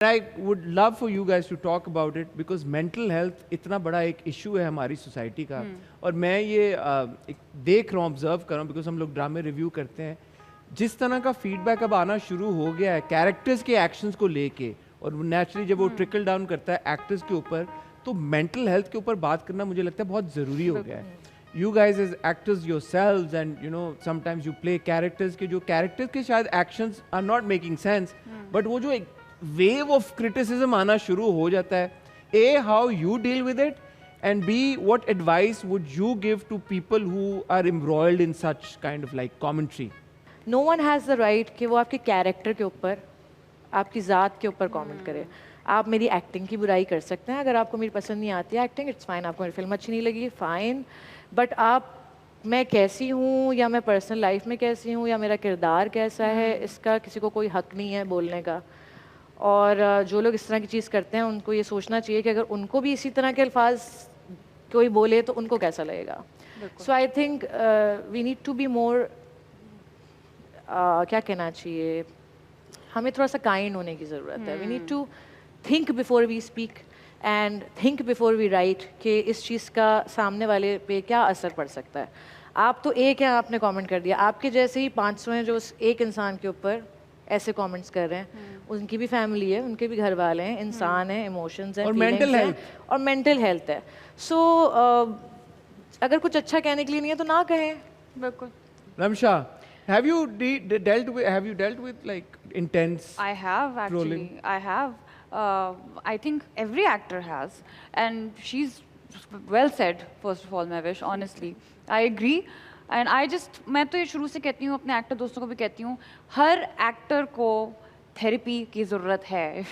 I would love for you guys to talk about it because mental health इतना बड़ा एक issue है हमारी society का और मैं ये देख रहा हूँ observe कर रहा हूँ because हम लोग ड्रामे रिव्यू करते हैं जिस तरह का feedback अब आना शुरू हो गया है characters के actions को लेके और naturally जब वो trickle down करता है actors के ऊपर तो mental health के ऊपर बात करना मुझे लगता है बहुत ज़रूरी हो गया है. You guys as actors yourselves and you know sometimes you play characters के जो characters के शायद actions are not making sense but वो जो एक wave of criticism आना शुरू हो जाता है. A, how you deal with it and B, what advice would you give to people who are embroiled in such kind of like commentary? No one has the right कि वो आपके character के ऊपर आपकी ज़ात के ऊपर कमेंट करे. आप मेरी एक्टिंग की बुराई कर सकते हैं, अगर आपको मेरी पसंद नहीं आती है एक्टिंग इट्स फाइन, आपको मेरी फिल्म अच्छी नहीं लगी फाइन, बट आप मैं कैसी हूँ या मैं पर्सनल लाइफ में कैसी हूँ या मेरा किरदार कैसा है इसका किसी को कोई हक नहीं है बोलने का. और जो लोग इस तरह की चीज़ करते हैं उनको ये सोचना चाहिए कि अगर उनको भी इसी तरह के अल्फाज कोई बोले तो उनको कैसा लगेगा. So I think we need to be more क्या कहना चाहिए, हमें थोड़ा सा काइंड होने की ज़रूरत है. We need to think before we speak and think before we write कि इस चीज़ का सामने वाले पे क्या असर पड़ सकता है. आप तो एक हैं, आपने कमेंट कर दिया, आपके जैसे ही 500 हैं जो उस एक इंसान के ऊपर ऐसे कमेंट्स कर रहे हैं. उनकी भी फैमिली है, उनके भी घर वाले हैं, इंसान हैं, इमोशंस हैं, और मेंटल हेल्थ है. सो अगर कुछ अच्छा कहने के लिए नहीं है तो ना कहें. बिल्कुल. Ramsha, have you dealt with like intense I have actually. trolling? I have. I think every actor has, and she's well said. First of all, Mavish, honestly, I agree. And मैं तो ये शुरू से कहती हूँ, अपने एक्टर दोस्तों को भी कहती हूँ, हर एक्टर को थेरेपी की ज़रूरत है.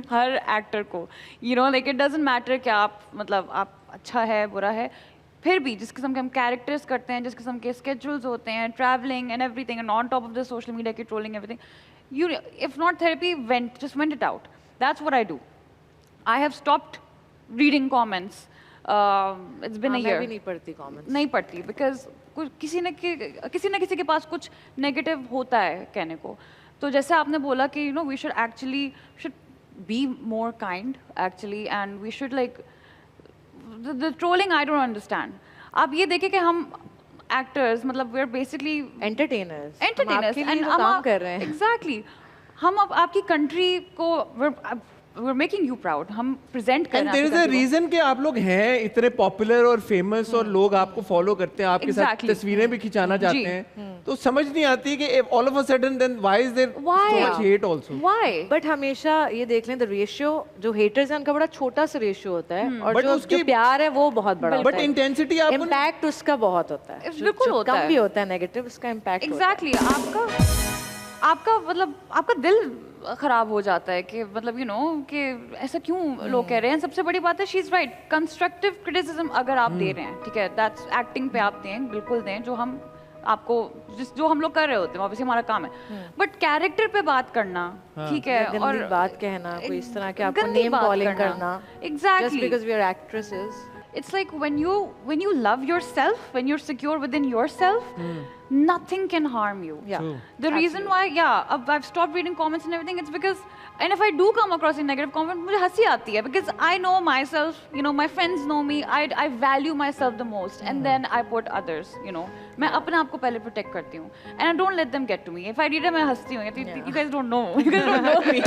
हर एक्टर को, you know, like it doesn't matter कि आप मतलब आप अच्छा है बुरा है, फिर भी जिस किस्म के हम कैरेक्टर्स करते हैं, जिस किस्म के स्केड्यूल्स होते हैं, travelling and everything, and on top of the social media की trolling everything, you if not therapy, just vent it out. That's what I do. I have stopped reading comments. It's been a year. मैं भी नहीं पढ़ती comments. नहीं पढ़ती because किसी न किसी के पास कुछ नेगेटिव होता है कहने को. तो जैसे आपने बोला कि you know we should be more kind actually, and we should like the trolling I don't understand. आप ये देखें कि हम actors मतलब we're basically entertainers and हम काम कर रहे हैं. Exactly. हम अब आपकी कंट्री को we're making you proud. हम प्रेजेंट कर रहे हैं. And there is a reason कि आप लोग हैं इतने पॉपुलर और फेमस और लोग आपको फॉलो करते हैं, आपके साथ तस्वीरें भी खिंचाना चाहते हैं. तो समझ नहीं आती कि all of a sudden then why is there so much hate also? Why? But हमेशा ये देख लें, द रेशियो जो हेटर्स हैं उनका बड़ा छोटा सा रेशियो होता है और जो प्यार है वो बहुत बड़ा होता है. बट इंटेंसिटी आपको इम्पैक्ट उसका बहुत होता है. बिल्कुल होता है. कम भी होता है नेगेटिव, उसका इम्पैक्ट. एग्जैक्टली. आपका मतलब आपका दिल खराब हो जाता है कि मतलब यू नो कि ऐसा क्यों लोग कह रहे हैं. सबसे बड़ी बात है she is right. Constructive criticism अगर आप दे रहे हैं, ठीक है, दैट्स एक्टिंग पे आप दें, बिल्कुल दें, जो हम आपको जो हम लोग कर रहे होते हैं, ऑब्वियसली हमारा काम है. बट कैरेक्टर पे बात करना, ठीक है, और बात कहना, कोई इस तरह के आपको नेम कॉलिंग करना, exactly, just because we are actresses. It's like when you love yourself, when you're secure within yourself, nothing can harm you. Yeah. True. The reason why, I've stopped reading comments and everything, it's because, and if I do come across a negative comment, मुझे हंसी आती है because I know myself, you know, my friends know me, I value myself the most, and then I put others, you know, मैं अपने आप को पहले protect करती हूँ, and I don't let them get to me. If I read it, मैं हंसती हूँ. You guys don't know. You guys don't know me.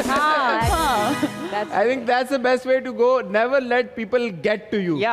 I think that's the best way to go. Never let people get to you. Yeah.